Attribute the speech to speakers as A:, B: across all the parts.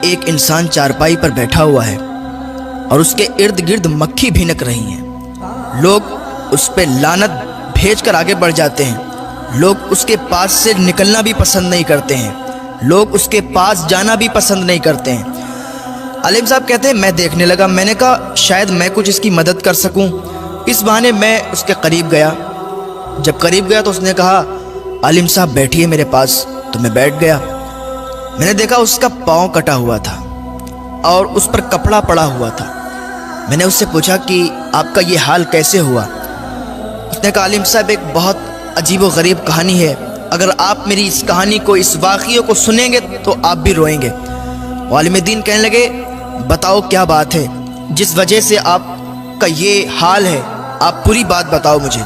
A: ایک انسان چارپائی پر بیٹھا ہوا ہے اور اس کے ارد گرد مکھی بھینک رہی ہیں۔ لوگ اس پہ لعنت بھیج کر آگے بڑھ جاتے ہیں۔ لوگ اس کے پاس سے نکلنا بھی پسند نہیں کرتے ہیں۔ لوگ اس کے پاس جانا بھی پسند نہیں کرتے ہیں۔ عالم صاحب کہتے ہیں میں دیکھنے لگا، میں نے کہا شاید میں کچھ اس کی مدد کر سکوں، اس بہانے میں اس کے قریب گیا۔ جب قریب گیا تو اس نے کہا عالم صاحب بیٹھیے میرے پاس، تو میں بیٹھ گیا۔ میں نے دیکھا اس کا پاؤں کٹا ہوا تھا اور اس پر کپڑا پڑا ہوا تھا۔ میں نے اس سے پوچھا کہ آپ کا یہ حال کیسے ہوا؟ اس نے کہا عالم صاحب ایک بہت عجیب و غریب کہانی ہے، اگر آپ میری اس کہانی کو، اس واقعے کو سنیں گے تو آپ بھی روئیں گے۔ عالم دین کہنے لگے بتاؤ کیا بات ہے جس وجہ سے آپ کا یہ حال ہے، آپ پوری بات بتاؤ مجھے،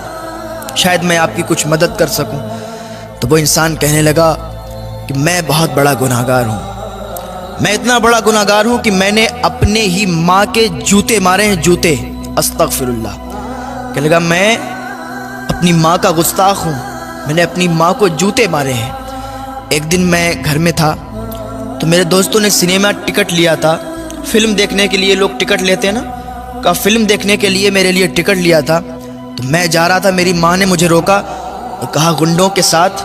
A: شاید میں آپ کی کچھ مدد کر سکوں۔ تو وہ انسان کہنے لگا کہ میں بہت بڑا گناہگار ہوں، میں اتنا بڑا گناہگار ہوں کہ میں نے اپنے ہی ماں کے جوتے مارے ہیں، جوتے، استغفر اللہ۔ کہنے لگا میں اپنی ماں کا گستاخ ہوں، میں نے اپنی ماں کو جوتے مارے ہیں۔ ایک دن میں گھر میں تھا تو میرے دوستوں نے سنیما ٹکٹ لیا تھا، فلم دیکھنے کے لیے لوگ ٹکٹ لیتے ہیں نا، کہا فلم دیکھنے کے لیے میرے لیے ٹکٹ لیا تھا۔ تو میں جا رہا تھا، میری ماں نے مجھے روکا اور کہا گنڈوں کے ساتھ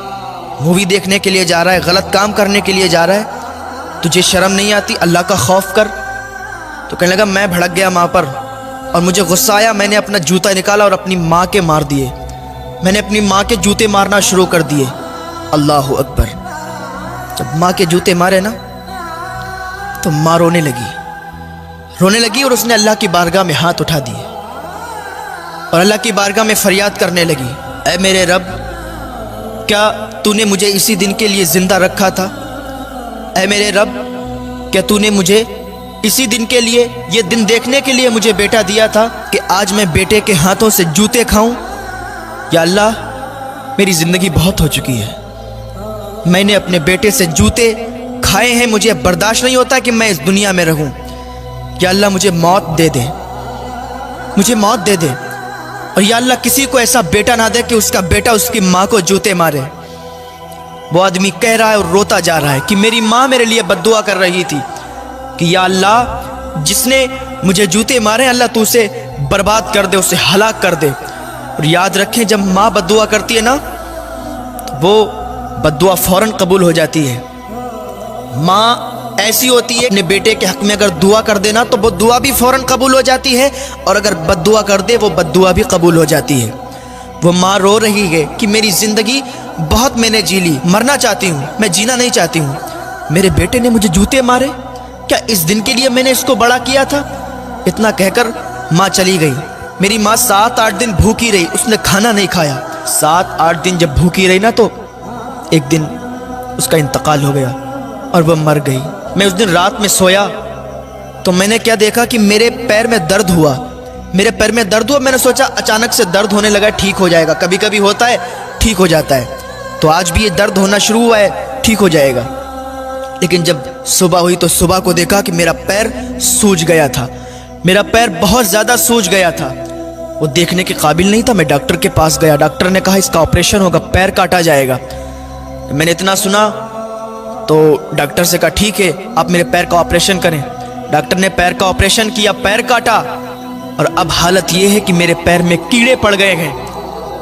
A: مووی دیکھنے کے لیے جا رہا ہے، غلط کام کرنے کے لیے جا رہا ہے، تجھے شرم نہیں آتی؟ اللہ کا خوف کر۔ تو کہنے لگا میں بھڑک گیا ماں پر اور مجھے غصہ آیا، میں نے اپنا جوتا نکالا اور اپنی ماں کے مار دیے، میں نے اپنی ماں کے جوتے مارنا شروع کر دیے۔ اللہ اکبر۔ جب ماں کے جوتے مارے نا تو ماں رونے لگی اور اس نے اللہ کی بارگاہ میں ہاتھ اٹھا دیے اور اللہ کی بارگاہ میں فریاد کرنے لگی، اے میرے رب، کیا تو نے مجھے اسی دن کے لیے زندہ رکھا تھا؟ اے میرے رب، کیا تو نے مجھے اسی دن کے لیے، یہ دن دیکھنے کے لیے مجھے بیٹا دیا تھا کہ آج میں بیٹے کے ہاتھوں سے جوتے کھاؤں؟ یا اللہ، میری زندگی بہت ہو چکی ہے، میں نے اپنے بیٹے سے جوتے کھائے ہیں، مجھے برداشت نہیں ہوتا کہ میں اس دنیا میں رہوں۔ یا اللہ مجھے موت دے دے، مجھے موت دے دے، اور یا اللہ کسی کو ایسا بیٹا نہ دے کہ اس کا بیٹا اس کی ماں کو جوتے مارے۔ وہ آدمی کہہ رہا ہے اور روتا جا رہا ہے کہ میری ماں میرے لیے بد دعا کر رہی تھی کہ یا اللہ جس نے مجھے جوتے مارے، اللہ تو اسے برباد کر دے، اسے ہلاک کر دے۔ اور یاد رکھیں جب ماں بد دعا کرتی ہے نا تو وہ بد دعا فوراً قبول ہو جاتی ہے۔ ماں ایسی ہوتی ہے، اپنے بیٹے کے حق میں اگر دعا کر دینا تو وہ دعا بھی فوراً قبول ہو جاتی ہے، اور اگر بد دعا کر دے وہ بد دعا بھی قبول ہو جاتی ہے۔ وہ ماں رو رہی ہے کہ میری زندگی بہت میں نے جی لی، مرنا چاہتی ہوں، میں جینا نہیں چاہتی ہوں، میرے بیٹے نے مجھے جوتے مارے، کیا اس دن کے لیے میں نے اس کو بڑا کیا تھا؟ اتنا کہہ کر ماں چلی گئی۔ میری ماں 7-8 دن بھوکی رہی، اس نے کھانا نہیں کھایا۔ 7-8 دن جب بھوکی رہی نا تو ایک دن اس کا انتقال ہو گیا اور وہ مر گئی۔ میں اس دن رات میں سویا تو میں نے کیا دیکھا کہ میرے پیر میں درد ہوا، میرے پیر میں درد ہوا۔ میں نے سوچا اچانک سے درد ہونے لگا، ٹھیک ہو جائے گا، کبھی کبھی ہوتا ہے ٹھیک ہو جاتا ہے، تو آج بھی یہ درد ہونا شروع ہوا ہے، ٹھیک ہو جائے گا۔ لیکن جب صبح ہوئی تو صبح کو دیکھا کہ میرا پیر سوج گیا تھا، میرا پیر بہت زیادہ سوج گیا تھا، وہ دیکھنے کے قابل نہیں تھا۔ میں ڈاکٹر کے پاس گیا، ڈاکٹر نے کہا اس کا آپریشن ہوگا، پیر کاٹا جائے گا۔ میں نے اتنا سنا تو ڈاکٹر سے کہا ٹھیک ہے آپ میرے پیر کا آپریشن کریں۔ ڈاکٹر نے پیر کا آپریشن کیا، پیر کاٹا، اور اب حالت یہ ہے کہ میرے پیر میں کیڑے پڑ گئے ہیں۔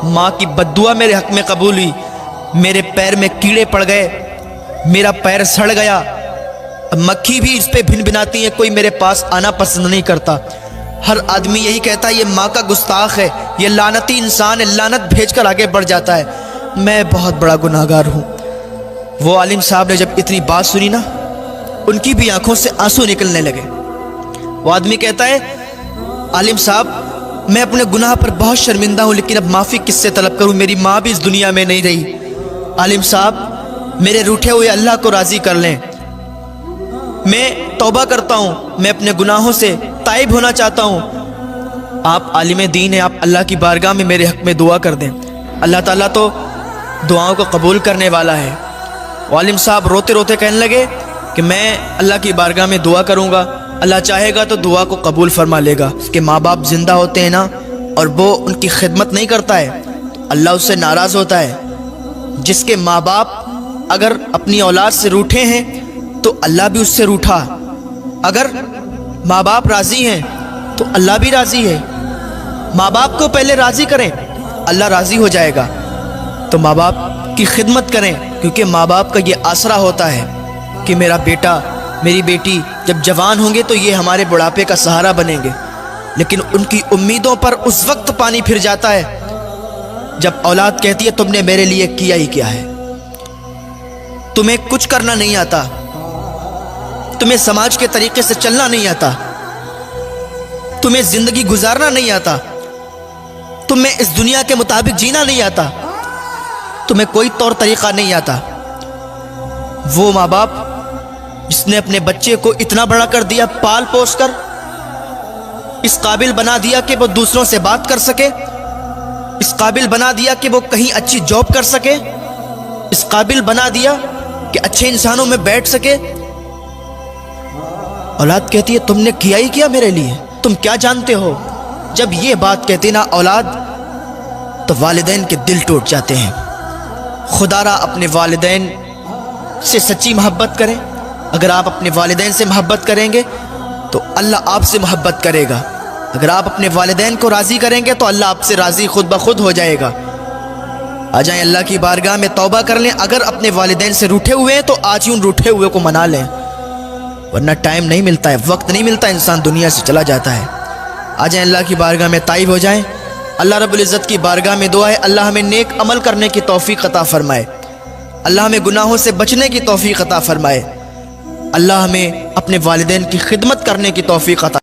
A: ماں کی بد دعا میرے حق میں قبول ہوئی، میرے پیر میں کیڑے پڑ گئے، میرا پیر سڑ گیا، اب مکھی بھی اس پہ بھن بھناتی ہے، کوئی میرے پاس آنا پسند نہیں کرتا۔ ہر آدمی یہی کہتا ہے یہ ماں کا گستاخ ہے، یہ لعنتی انسان ہے، لعنت بھیج کر آگے بڑھ جاتا ہے۔ میں بہت بڑا گناہگار ہوں۔ وہ عالم صاحب نے جب اتنی بات سنی نا، ان کی بھی آنکھوں سے آنسو نکلنے لگے۔ وہ آدمی کہتا ہے عالم صاحب میں اپنے گناہ پر بہت شرمندہ ہوں، لیکن اب معافی کس سے طلب کروں؟ میری ماں بھی اس دنیا میں نہیں رہی۔ عالم صاحب میرے روٹھے ہوئے اللہ کو راضی کر لیں، میں توبہ کرتا ہوں، میں اپنے گناہوں سے تائب ہونا چاہتا ہوں۔ آپ عالم دین ہیں، آپ اللہ کی بارگاہ میں میرے حق میں دعا کر دیں، اللہ تعالیٰ تو دعاؤں کو قبول کرنے والا ہے۔ عالم صاحب روتے روتے کہنے لگے کہ میں اللہ کی بارگاہ میں دعا کروں گا، اللہ چاہے گا تو دعا کو قبول فرما لے گا۔ اس کے ماں باپ زندہ ہوتے ہیں نا اور وہ ان کی خدمت نہیں کرتا ہے تو اللہ اس سے ناراض ہوتا ہے۔ جس کے ماں باپ اگر اپنی اولاد سے روٹھے ہیں تو اللہ بھی اس سے روٹھا۔ اگر ماں باپ راضی ہیں تو اللہ بھی راضی ہے. ماں باپ کو پہلے راضی کریں, اللہ راضی ہو جائے گا. تو ماں باپ کی خدمت کریں, کیونکہ ماں باپ کا یہ آسرا ہوتا ہے کہ میرا بیٹا میری بیٹی جب جوان ہوں گے تو یہ ہمارے بڑھاپے کا سہارا بنیں گے. لیکن ان کی امیدوں پر اس وقت پانی پھر جاتا ہے جب اولاد کہتی ہے تم نے میرے لیے کیا ہی کیا ہے, تمہیں کچھ کرنا نہیں آتا, تمہیں سماج کے طریقے سے چلنا نہیں آتا, تمہیں زندگی گزارنا نہیں آتا, تمہیں اس دنیا کے مطابق جینا نہیں آتا, تمہیں کوئی طور طریقہ نہیں آتا. وہ ماں باپ جس نے اپنے بچے کو اتنا بڑا کر دیا, پال پوس کر اس قابل بنا دیا کہ وہ دوسروں سے بات کر سکے, اس قابل بنا دیا کہ وہ کہیں اچھی جاب کر سکے, اس قابل بنا دیا کہ اچھے انسانوں میں بیٹھ سکے. اولاد کہتی ہے تم نے کیا ہی کیا میرے لیے, تم کیا جانتے ہو. جب یہ بات کہتی نا اولاد تو والدین کے دل ٹوٹ جاتے ہیں. خدا را اپنے والدین سے سچی محبت کریں. اگر آپ اپنے والدین سے محبت کریں گے تو اللہ آپ سے محبت کرے گا. اگر آپ اپنے والدین کو راضی کریں گے تو اللہ آپ سے راضی خود بخود ہو جائے گا. آ جائیں اللہ کی بارگاہ میں توبہ کر لیں. اگر اپنے والدین سے روٹھے ہوئے ہیں تو آج ہی ان روٹھے ہوئے کو منا لیں, ورنہ ٹائم نہیں ملتا ہے, وقت نہیں ملتا, انسان دنیا سے چلا جاتا ہے. آ جائیں اللہ کی بارگاہ میں تائب ہو جائیں. اللہ رب العزت کی بارگاہ میں دعا ہے اللہ ہمیں نیک عمل کرنے کی توفیق عطا فرمائے, اللہ ہمیں گناہوں سے بچنے کی توفیق عطا فرمائے, اللہ ہمیں اپنے والدین کی خدمت کرنے کی توفیق عطا